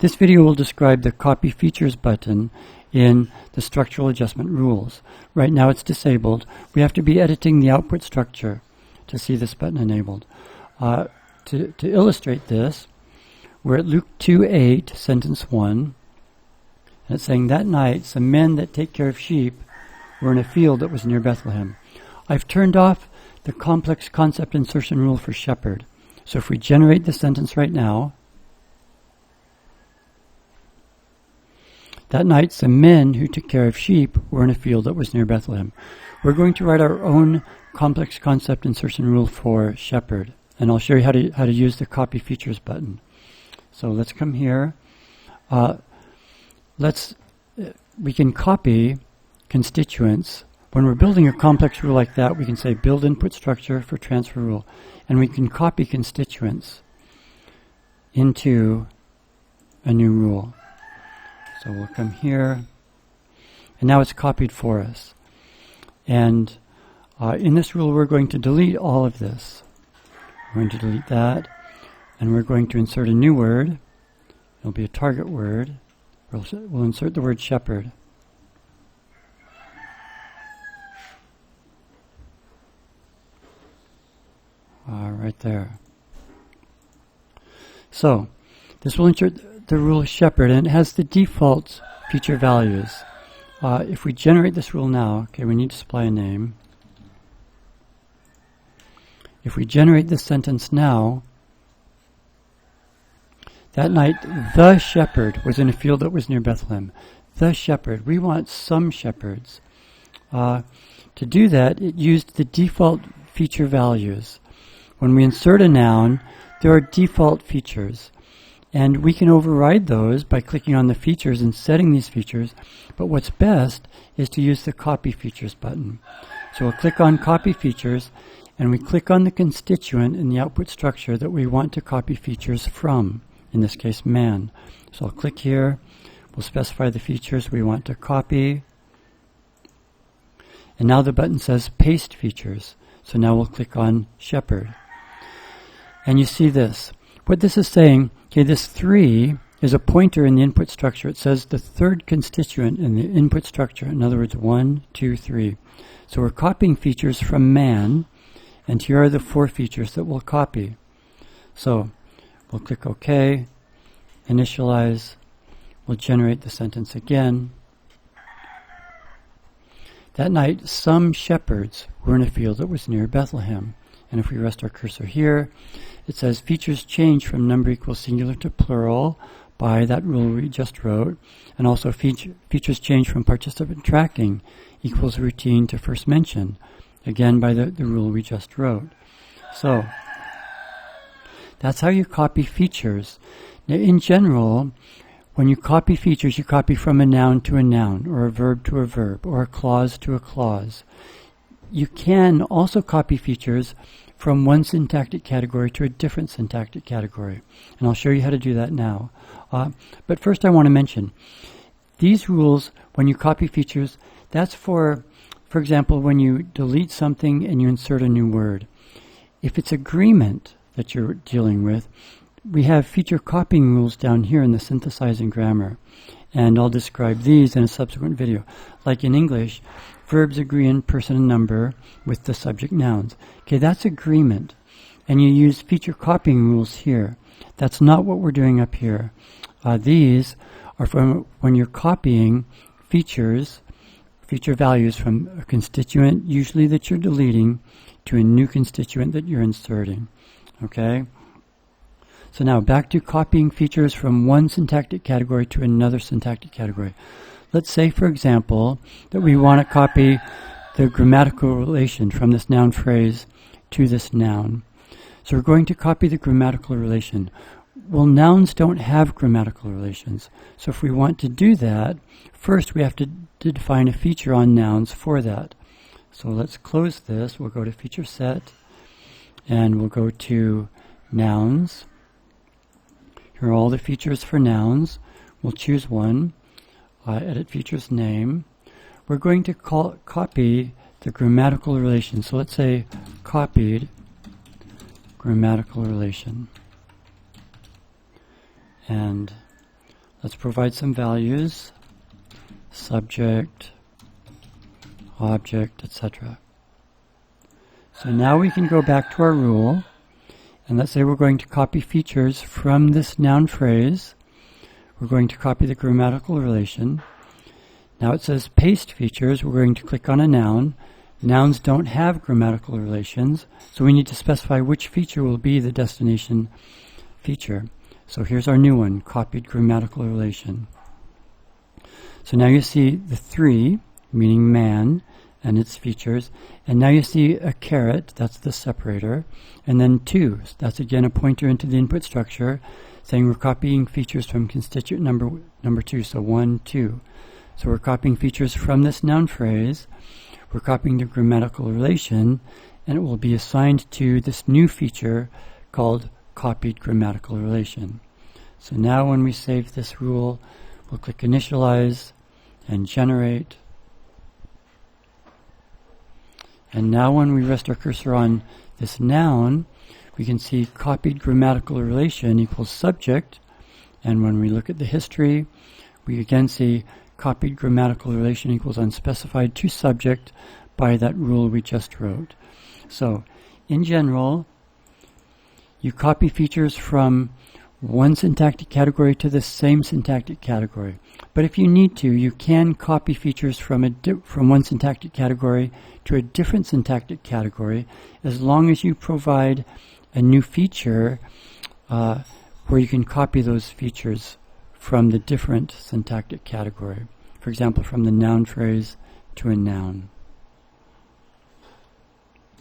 This video will describe the Copy Features button in the structural adjustment rules. Right now it's disabled. We have to be editing the output structure to see this button enabled. To illustrate this, we're at Luke 2:8, sentence 1. And it's saying, "That night some men that take care of sheep were in a field that was near Bethlehem." I've turned off the complex concept insertion rule for shepherd. So if we generate the sentence right now, "That night some men who took care of sheep were in a field that was near Bethlehem." We're going to write our own complex concept insertion rule for shepherd. And I'll show you how to use the Copy Features button. So let's come here. We can copy constituents. When we're building a complex rule like that, we can say build input structure for transfer rule. And we can copy constituents into a new rule. So we'll come here. And now it's copied for us. And in this rule, we're going to delete all of this. We're going to delete that. And we're going to insert a new word. It'll be a target word. We'll insert the word shepherd. Right there. So this will insert the rule shepherd, and it has the default feature values. If we generate this rule now, okay, we need to supply a name. If we generate this sentence now, "That night the shepherd was in a field that was near Bethlehem." The shepherd. We want some shepherds. To do that, it used the default feature values. When we insert a noun, there are default features. And we can override those by clicking on the features and setting these features. But what's best is to use the Copy Features button. So we'll click on Copy Features, and we click on the constituent in the output structure that we want to copy features from. In this case, man. So I'll click here. We'll specify the features we want to copy. And now the button says Paste Features. So now we'll click on Shepherd. And you see this. What this is saying, okay, this 3 is a pointer in the input structure. It says the third constituent in the input structure. In other words, 1, 2, 3. So we're copying features from man, and here are the 4 features that we'll copy. So we'll click OK, initialize, we'll generate the sentence again. "That night some shepherds were in a field that was near Bethlehem." And if we rest our cursor here, it says features change from number equals singular to plural by that rule we just wrote. And also features change from participant tracking equals routine to first mention, again by the rule we just wrote. So that's how you copy features. Now, in general, when you copy features, you copy from a noun to a noun, or a verb to a verb, or a clause to a clause. You can also copy features from one syntactic category to a different syntactic category. And I'll show you how to do that now. But first I want to mention, these rules, when you copy features, that's for example, when you delete something and you insert a new word. If it's agreement that you're dealing with, we have feature copying rules down here in the synthesizing grammar. And I'll describe these in a subsequent video. Like in English, verbs agree in person and number with the subject nouns. Okay, that's agreement. And you use feature copying rules here. That's not what we're doing up here. These are from when you're copying feature values from a constituent, usually that you're deleting, to a new constituent that you're inserting. Okay? So now back to copying features from one syntactic category to another syntactic category. Let's say, for example, that we want to copy the grammatical relation from this noun phrase to this noun. So we're going to copy the grammatical relation. Well, nouns don't have grammatical relations. So if we want to do that, first we have to define a feature on nouns for that. So let's close this. We'll go to Feature Set, and we'll go to Nouns. Here are all the features for nouns. We'll choose one. Edit Features Name. We're going to copy the grammatical relation. So let's say copied grammatical relation. And Let's provide some values. Subject, object, etc. So now we can go back to our rule, and let's say we're going to copy features from this noun phrase. We're going to copy the grammatical relation. Now it says paste features. We're going to click on a noun. Nouns don't have grammatical relations, so we need to specify which feature will be the destination feature. So here's our new one, copied grammatical relation. So now you see the 3, meaning man, and its features. And now you see a caret, that's the separator. And then 2, that's again a pointer into the input structure, saying we're copying features from constituent number 2, so 1, 2. So we're copying features from this noun phrase. We're copying the grammatical relation, and it will be assigned to this new feature called copied grammatical relation. So now when we save this rule, we'll click initialize and generate. And now when we rest our cursor on this noun, we can see copied grammatical relation equals subject. And when we look at the history, we again see copied grammatical relation equals unspecified to subject by that rule we just wrote. So in general, you copy features from one syntactic category to the same syntactic category. But if you need to, you can copy features from one syntactic category to a different syntactic category, as long as you provide a new feature where you can copy those features from the different syntactic category. For example, from the noun phrase to a noun.